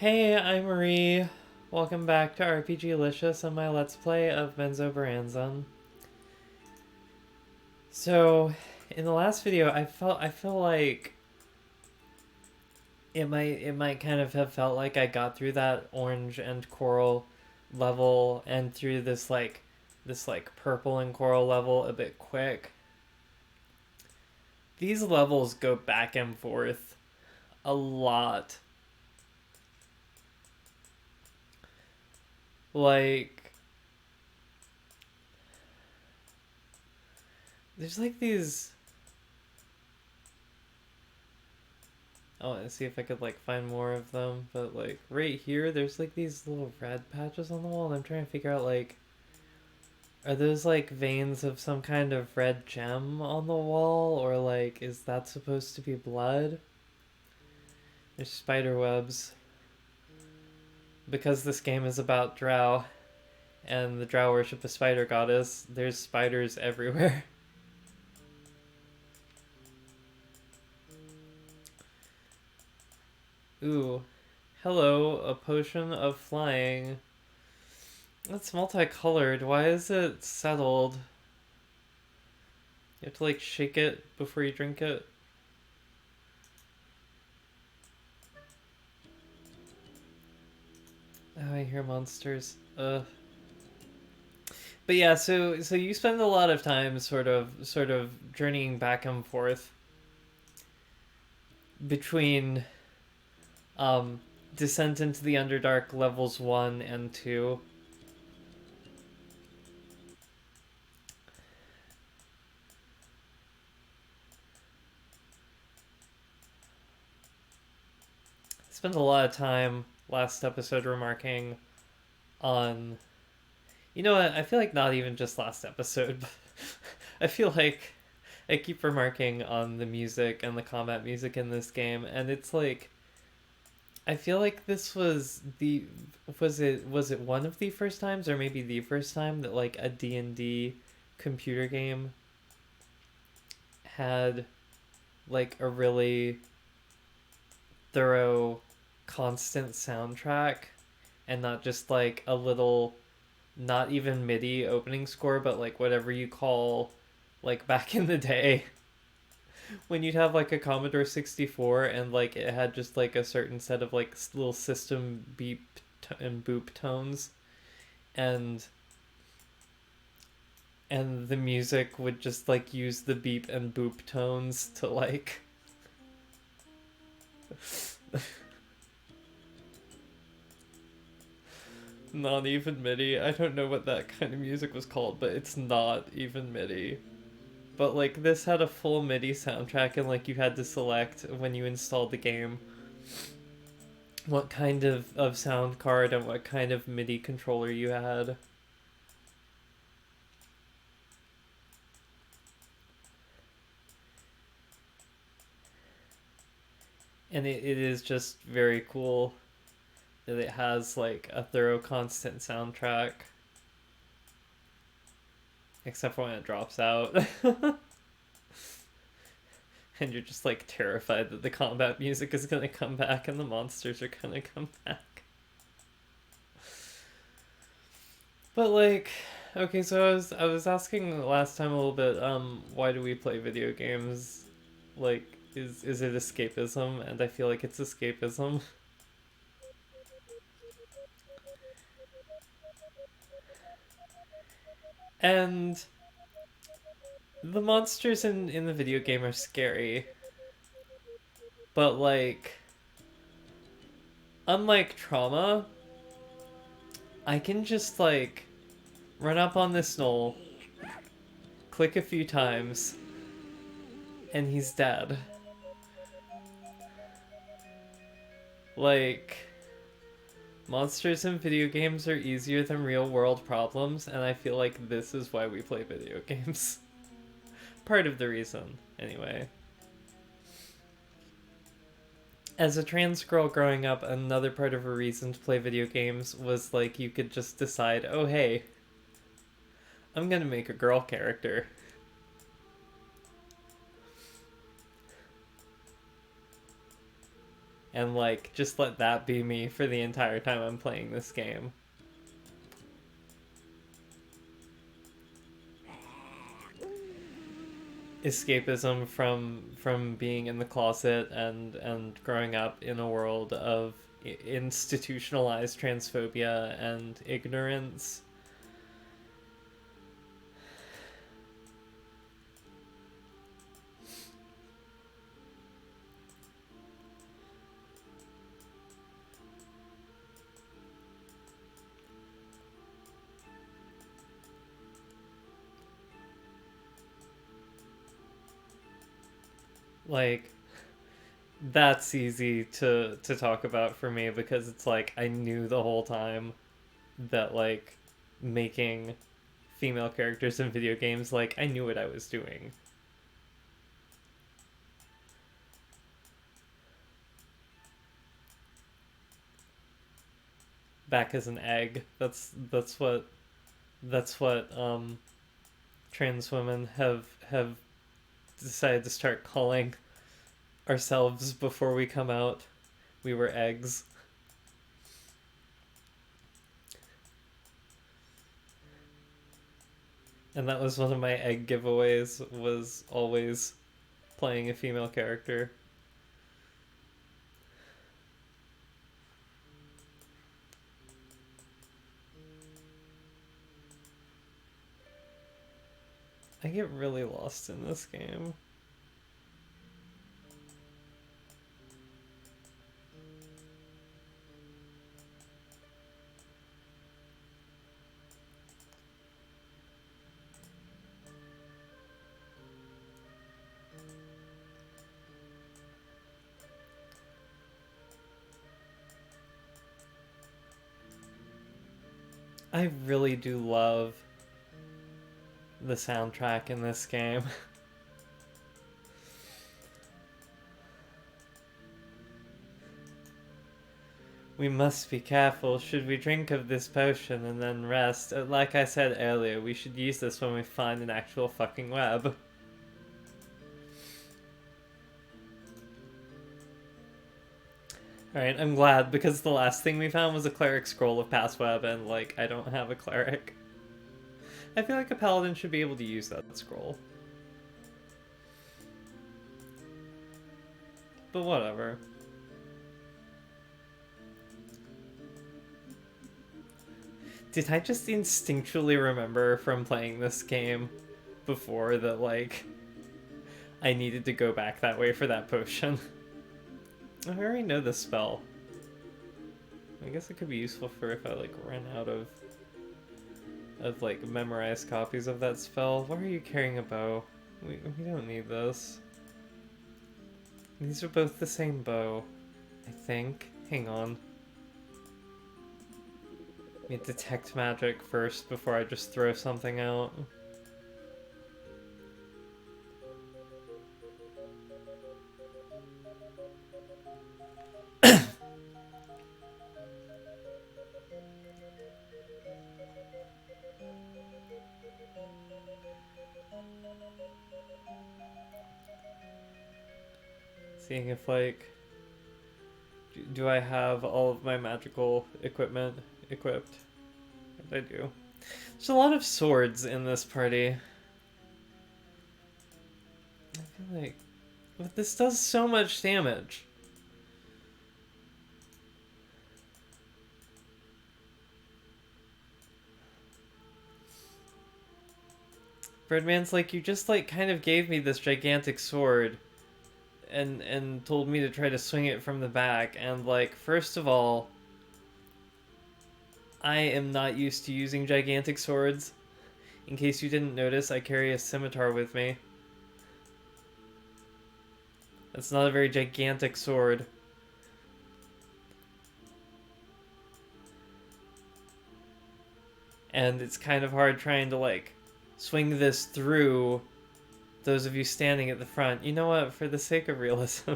Hey, I'm Marie. Welcome back to RPGlicious and my Let's Play of Menzoberranzan. So, in the last video, I feel like it might kind of have felt like I got through that orange and coral level and through this purple and coral level a bit quick. These levels go back and forth a lot. Like, there's like these. I want to see if I could like find more of them, but like right here, there's like these little red patches on the wall, and I'm trying to figure out like, are those like veins of some kind of red gem on the wall, or like is that supposed to be blood? There's spider webs. Because this game is about drow, and the drow worship a spider goddess, there's spiders everywhere. Ooh. Hello, a potion of flying. It's multicolored. Why is it settled? You have to like shake it before you drink it. Oh, I hear monsters. But yeah, so you spend a lot of time sort of journeying back and forth between um Descent into the Underdark levels 1 and 2. Spent a lot of time last episode remarking on, you know what, I feel like not even just last episode, but I feel like I keep remarking on the music and the combat music in this game, and it's like I feel like this was the was it one of the first times, or maybe the first time, that like a D&D computer game had like a really thorough constant soundtrack, and not just like a little, not even MIDI opening score, but like whatever you call, like back in the day when you'd have like a Commodore 64 and like it had just like a certain set of like little system beep and boop tones, and the music would just like use the beep and boop tones to like not even MIDI. I don't know what that kind of music was called, but it's not even MIDI. But like this had a full MIDI soundtrack, and like you had to select when you installed the game what kind of sound card and what kind of MIDI controller you had. And it is just very cool that it has like a thorough constant soundtrack. Except for when it drops out. And you're just like terrified that the combat music is gonna come back and the monsters are gonna come back. But like, okay, so I was asking last time a little bit, why do we play video games? Like, is it escapism? And I feel like it's escapism. And the monsters in the video game are scary. But like, unlike trauma, I can just like run up on this knoll, click a few times, and he's dead. Like, monsters in video games are easier than real world problems, and I feel like this is why we play video games. Part of the reason, anyway. As a trans girl growing up, another part of a reason to play video games was like you could just decide, oh hey, I'm gonna make a girl character. and like just let that be me for the entire time I'm playing this game. Escapism from being in the closet and growing up in a world of institutionalized transphobia and ignorance. Like, that's easy to talk about for me because it's like I knew the whole time that like making female characters in video games, like I knew what I was doing. Back as an egg. That's what trans women have decided to start calling ourselves before we come out. We were eggs. And that was one of my egg giveaways, was always playing a female character. I get really lost in this game. I really do love the soundtrack in this game. We must be careful. Should we drink of this potion and then rest? Like I said earlier, we should use this when we find an actual fucking web. Alright, I'm glad, because the last thing we found was a cleric scroll of passweb, and, like, I don't have a cleric. I feel like a paladin should be able to use that scroll. But whatever. Did I just instinctually remember from playing this game before that, like, I needed to go back that way for that potion? I already know this spell. I guess it could be useful for if I, like, ran out of like, memorized copies of that spell. Why are you carrying a bow? We don't need this. These are both the same bow, I think. Hang on. Let me detect magic first before I just throw something out. Seeing if, like, do I have all of my magical equipment equipped? I do. There's a lot of swords in this party. I feel like... But this does so much damage. Breadman's like, you just, like, kind of gave me this gigantic sword and told me to try to swing it from the back, and, like, first of all, I am not used to using gigantic swords. In case you didn't notice, I carry a scimitar with me. That's not a very gigantic sword. And it's kind of hard trying to, like, swing this through those of you standing at the front. You know what? For the sake of realism.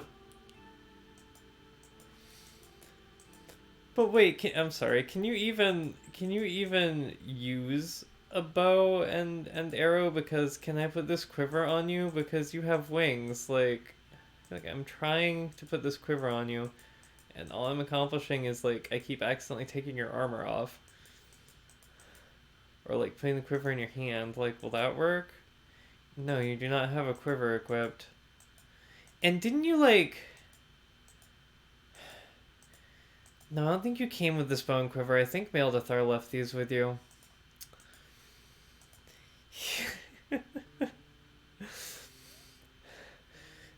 But wait, I'm sorry. Can you even use a bow and arrow? Because can I put this quiver on you? Because you have wings. Like I'm trying to put this quiver on you. And all I'm accomplishing is, like, I keep accidentally taking your armor off. Or, like, putting the quiver in your hand. Like, will that work? No, you do not have a quiver equipped. And didn't you, like... No, I don't think you came with this bone quiver. I think Maeldathar left these with you.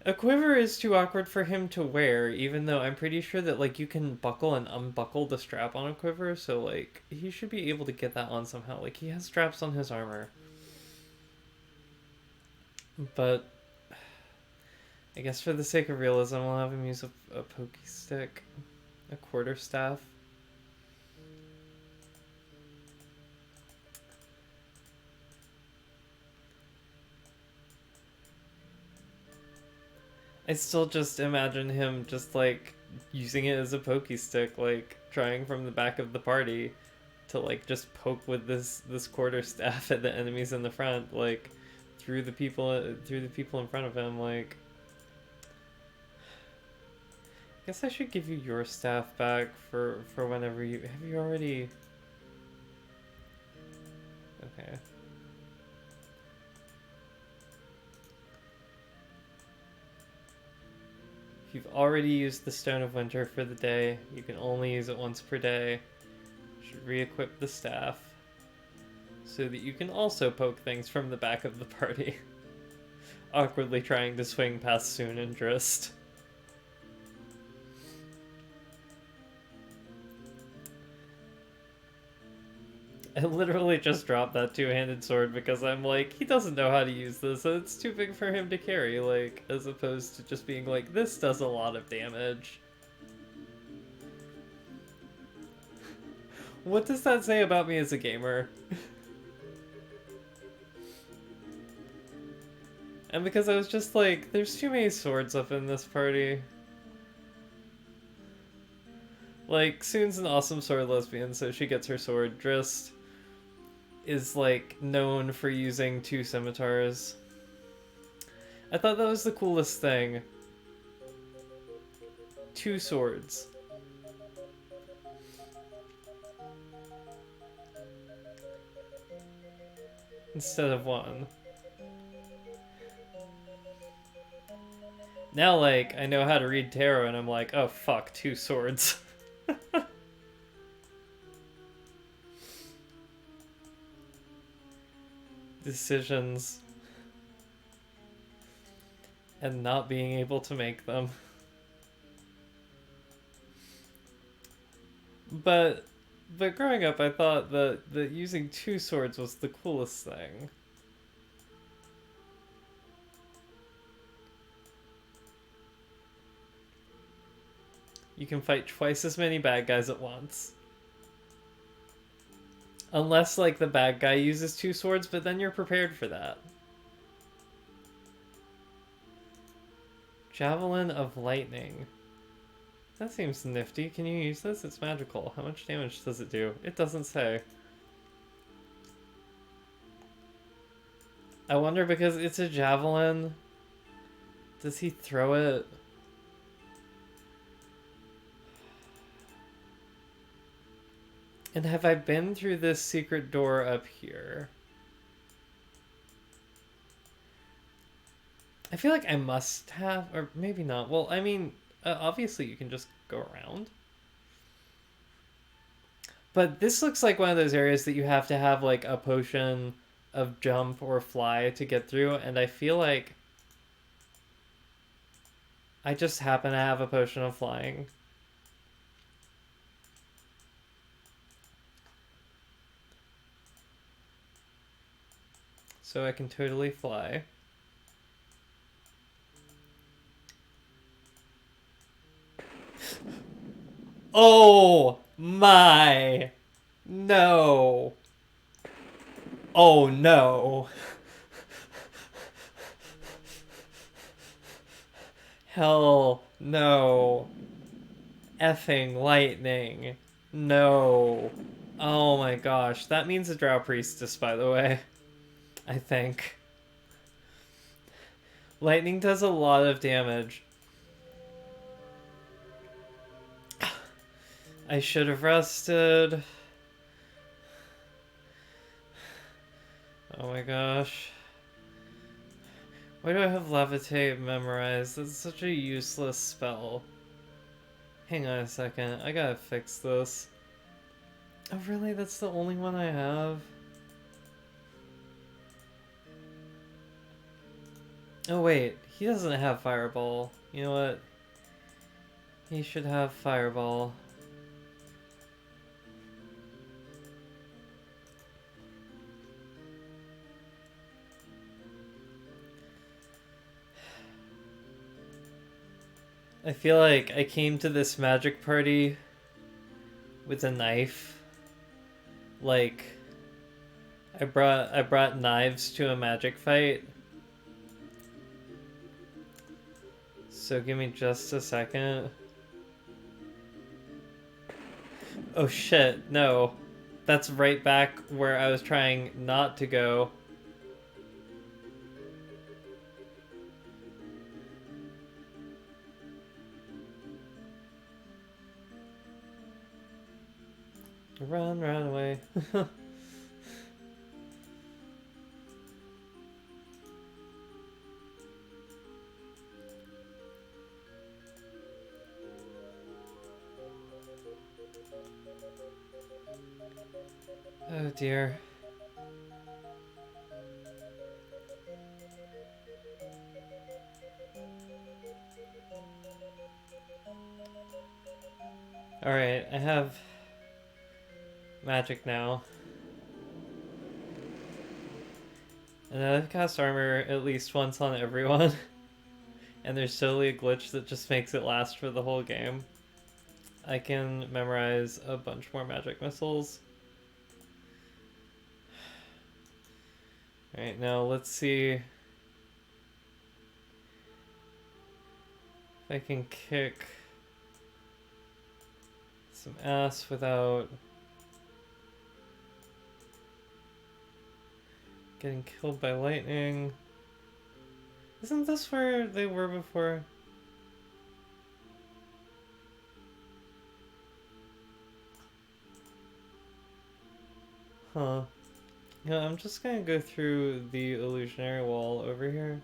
A quiver is too awkward for him to wear, even though I'm pretty sure that, like, you can buckle and unbuckle the strap on a quiver, so, like, he should be able to get that on somehow. Like, he has straps on his armor. But I guess for the sake of realism, we'll have him use a pokey stick, a quarterstaff. I still just imagine him just, like, using it as a pokey stick, like, trying from the back of the party to, like, just poke with this quarterstaff at the enemies in the front, like, through the people in front of him. Like, I guess I should give you your staff back for whenever you have you already. Okay. If you've already used the Stone of Winter for the day, you can only use it once per day. You should re-equip the staff so that you can also poke things from the back of the party. Awkwardly trying to swing past Soon and Drist. I literally just dropped that two-handed sword because I'm like, he doesn't know how to use this, so it's too big for him to carry, like, as opposed to just being like, this does a lot of damage. What does that say about me as a gamer? And because I was just like, there's too many swords up in this party. Like, Soon's an awesome sword lesbian, so she gets her sword. Drist is, like, known for using two scimitars. I thought that was the coolest thing. Two swords. Instead of one. Now, like, I know how to read tarot, and I'm like, oh fuck, two swords. Decisions. And not being able to make them. But growing up, I thought that using two swords was the coolest thing. You can fight twice as many bad guys at once. Unless, like, the bad guy uses two swords, but then you're prepared for that. Javelin of Lightning. That seems nifty. Can you use this? It's magical. How much damage does it do? It doesn't say. I wonder, because it's a javelin, does he throw it? And have I been through this secret door up here? I feel like I must have, or maybe not. Well, I mean, obviously you can just go around. But this looks like one of those areas that you have to have, like, a potion of jump or fly to get through, and I feel like I just happen to have a potion of flying. So I can totally fly. Oh my! No! Oh no! Hell no! Effing lightning! No! Oh my gosh, that means a Drow Priestess, by the way. I think. Lightning does a lot of damage. I should have rested. Oh my gosh. Why do I have Levitate memorized? That's such a useless spell. Hang on a second. I gotta fix this. Oh really? That's the only one I have? Oh wait. He doesn't have Fireball. You know what? He should have Fireball. I feel like I came to this magic party with a knife. Like I brought knives to a magic fight. So give me just a second. Oh shit, no. That's right back where I was trying not to go. Run away. Oh dear. Alright, I have magic now. And I've cast armor at least once on everyone. And there's totally a glitch that just makes it last for the whole game. I can memorize a bunch more magic missiles. Alright, now let's see if I can kick some ass without getting killed by lightning. Isn't this where they were before? Huh. Yeah, I'm just gonna go through the illusionary wall over here.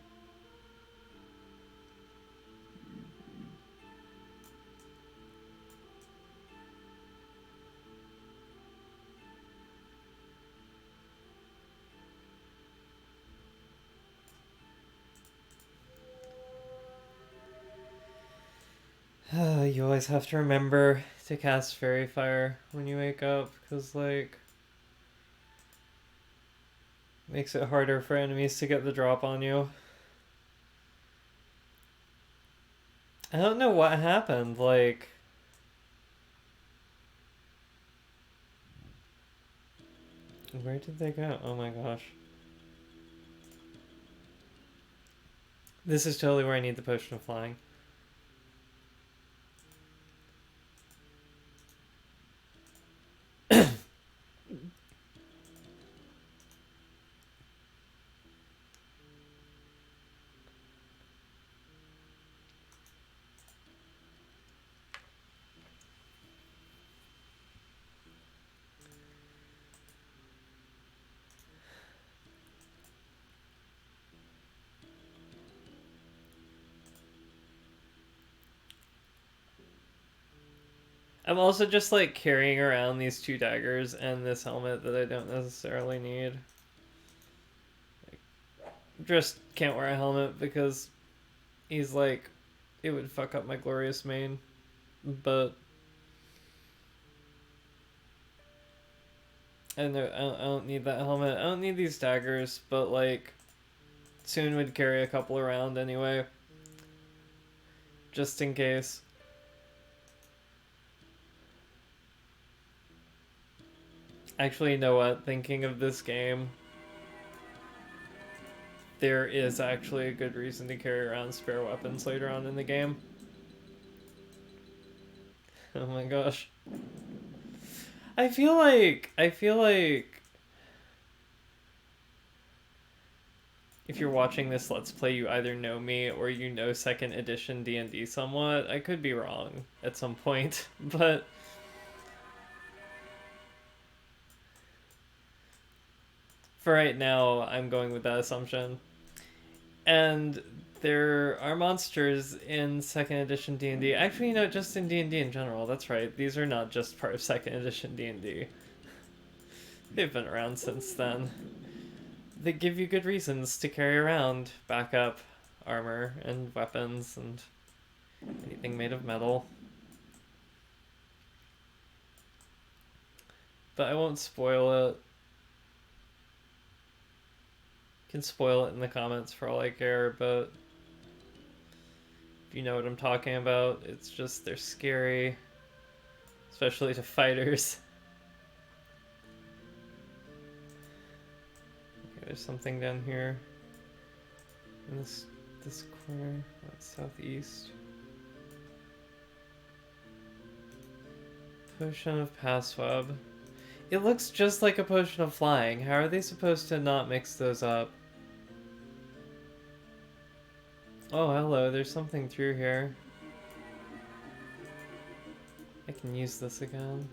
You always have to remember to cast Fairy Fire when you wake up, because, like, makes it harder for enemies to get the drop on you. I don't know what happened, like... Where did they go? Oh my gosh. This is totally where I need the Potion of Flying. I'm also just like carrying around these 2 daggers and this helmet that I don't necessarily need. Just can't wear a helmet because he's like, it would fuck up my glorious main. But I don't need that helmet. I don't need these daggers, but like soon would carry a couple around anyway. Just in case. Actually, you know what? Thinking of this game, there is actually a good reason to carry around spare weapons later on in the game. Oh my gosh. I feel like if you're watching this Let's Play, you either know me or you know 2nd edition D&D somewhat. I could be wrong at some point, but For right now, I'm going with that assumption. And there are monsters in second edition D&D. Actually, just in D&D in general. That's right. These are not just part of second edition D&D. They've been around since then. They give you good reasons to carry around backup armor and weapons and anything made of metal. But I won't spoil it. You can spoil it in the comments for all I care, but if you know what I'm talking about, it's just they're scary, especially to fighters. Okay, there's something down here in this corner. That's southeast. Potion of Passweb. It looks just like a potion of flying. How are they supposed to not mix those up? Oh, hello. There's something through here. I can use this again.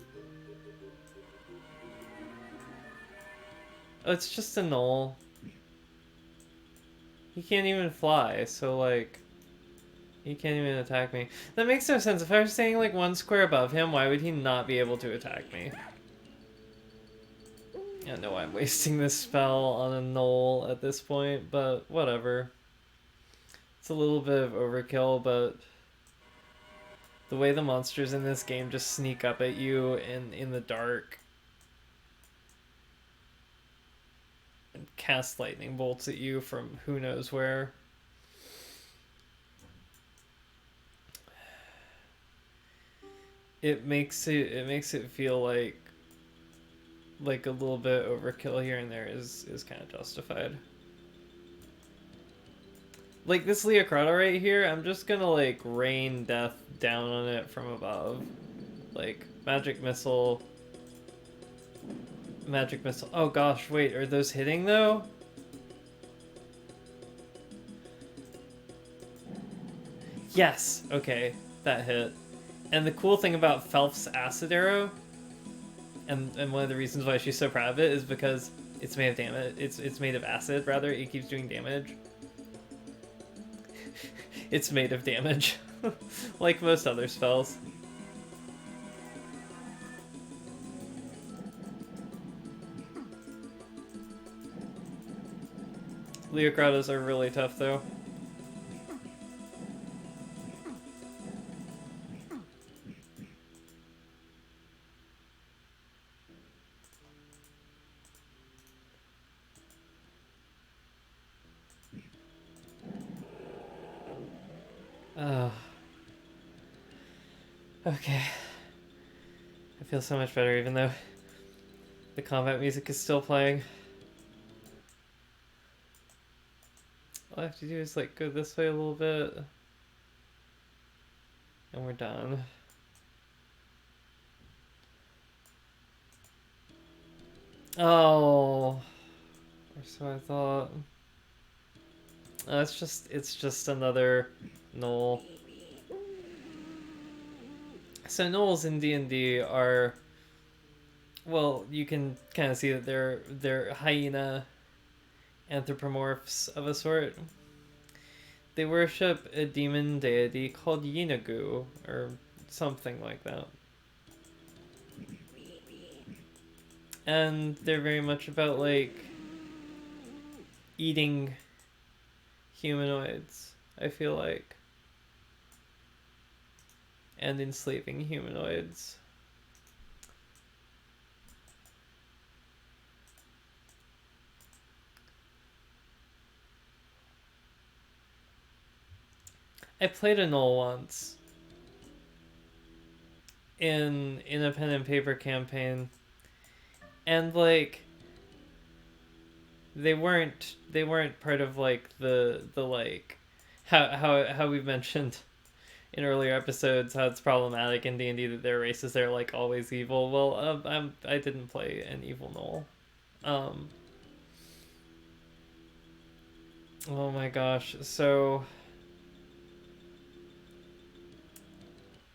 Oh, it's just a knoll. He can't even fly, so like... He can't even attack me. That makes no sense. If I was staying like one square above him, why would he not be able to attack me? I know I'm wasting this spell on a knoll at this point, but whatever. It's a little bit of overkill, but the way the monsters in this game just sneak up at you in the dark and cast lightning bolts at you from who knows where. It makes it feel like a little bit overkill here and there is kind of justified. Like this Leocrata right here, I'm just gonna like rain death down on it from above. Like magic missile. Magic missile. Oh gosh, wait, are those hitting though? Yes, okay, that hit. And the cool thing about Felph's acid arrow, and one of the reasons why she's so proud of it, is because it's made of damage. It's made of acid, rather. It keeps doing damage. It's made of damage, like most other spells. Leocratas are really tough, though. Okay. I feel so much better even though the combat music is still playing. All I have to do is like go this way a little bit. And we're done. Oh. Or so I thought. Oh, it's just another knoll. So gnolls in D&D are, well, you can kind of see that they're hyena anthropomorphs of a sort. They worship a demon deity called Yinagu, or something like that. And they're very much about, like, eating humanoids, I feel like. And enslaving humanoids. I played a gnoll once in a pen and paper campaign, and like they weren't part of like the like how we've mentioned in earlier episodes how it's problematic in D&D that there are races that are like always evil. Well, I didn't play an evil gnoll. Oh my gosh, so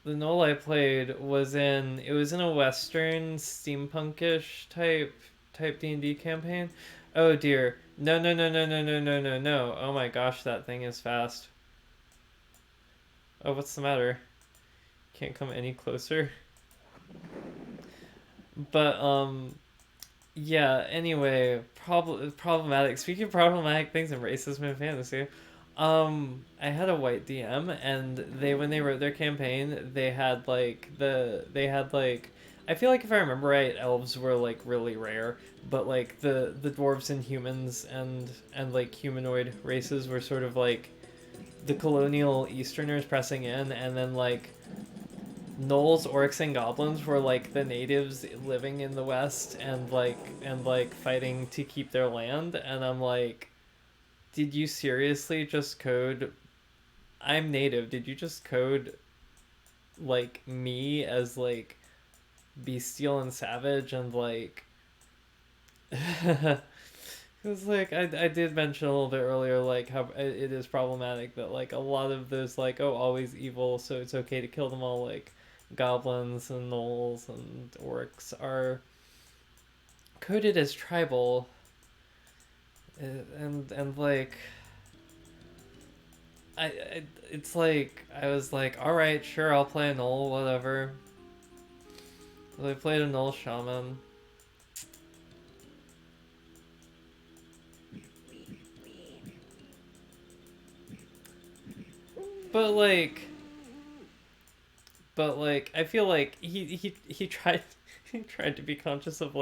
the gnoll I played was in a Western steampunkish type D&D campaign. Oh dear. No, no, no, no, no, no, no, no, no. Oh my gosh, that thing is fast. Oh, what's the matter? Can't come any closer. But, yeah, anyway, problematic. Speaking of problematic things in racism and fantasy, I had a white DM, and when they wrote their campaign, they had like, I feel like if I remember right, elves were like really rare, but like the dwarves and humans and like humanoid races were sort of like the colonial Easterners pressing in, and then like gnolls, orcs, and goblins were like the natives living in the West and like fighting to keep their land. And I'm like, did you seriously just code? I'm native. Did you just code like me as like bestial and savage and like? Because like I did mention a little bit earlier like how it is problematic that like a lot of those like oh always evil so it's okay to kill them all like goblins and gnolls and orcs are coded as tribal and like I it's like I was like all right sure I'll play a gnoll whatever. So I played a gnoll shaman. But like I feel like he tried he tried to be conscious of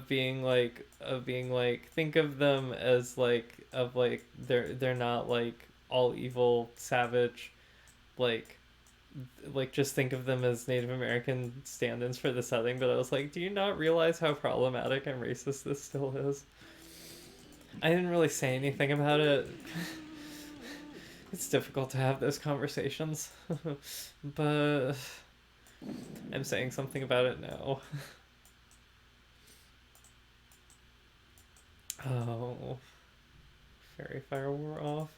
being like think of them as like of like they're not like all evil savage like just think of them as Native American stand-ins for the setting. But I was like, do you not realize how problematic and racist this still is? I didn't really say anything about it. It's difficult to have those conversations. But I'm saying something about it now. Oh, fairy fire wore off.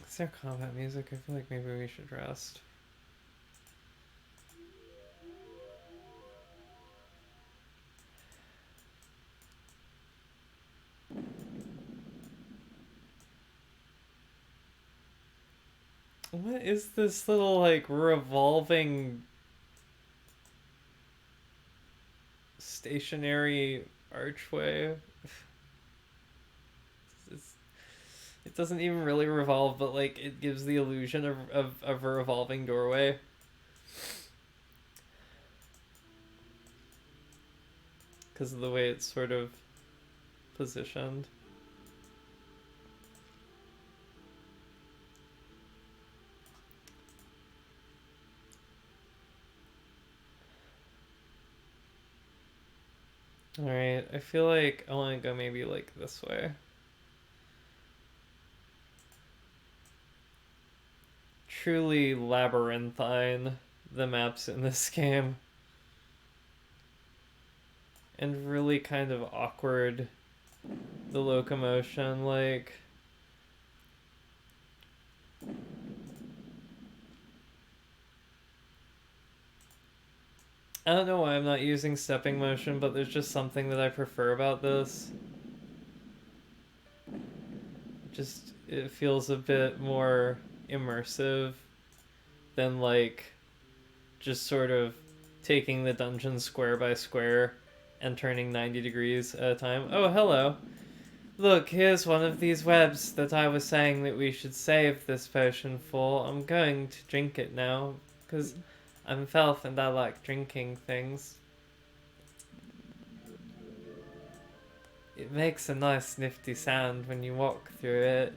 Is there combat music? I feel like maybe we should rest. What is this little like revolving stationary archway? It's, it doesn't even really revolve, but like it gives the illusion of a revolving doorway. Because of the way it's sort of positioned. Alright, I feel like I want to go maybe like this way. Truly labyrinthine, the maps in this game. And really kind of awkward, the locomotion, like... I don't know why I'm not using stepping motion, but there's just something that I prefer about this. Just, it feels a bit more immersive than like just sort of taking the dungeon square by square and turning 90 degrees at a time. Oh, hello. Look, here's one of these webs that I was saying that we should save this potion for. I'm going to drink it now, because I'm Felf and I like drinking things. It makes a nice nifty sound when you walk through it.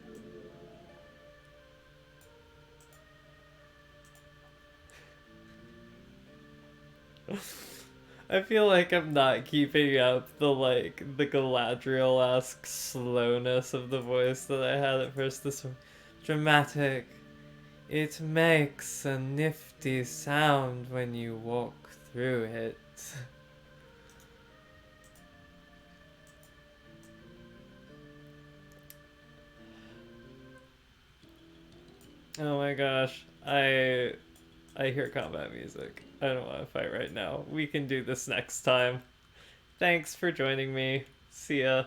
I feel like I'm not keeping up the Galadriel-esque slowness of the voice that I had at first. This dramatic. It makes a nifty sound when you walk through it. Oh my gosh. I hear combat music. I don't want to fight right now. We can do this next time. Thanks for joining me. See ya.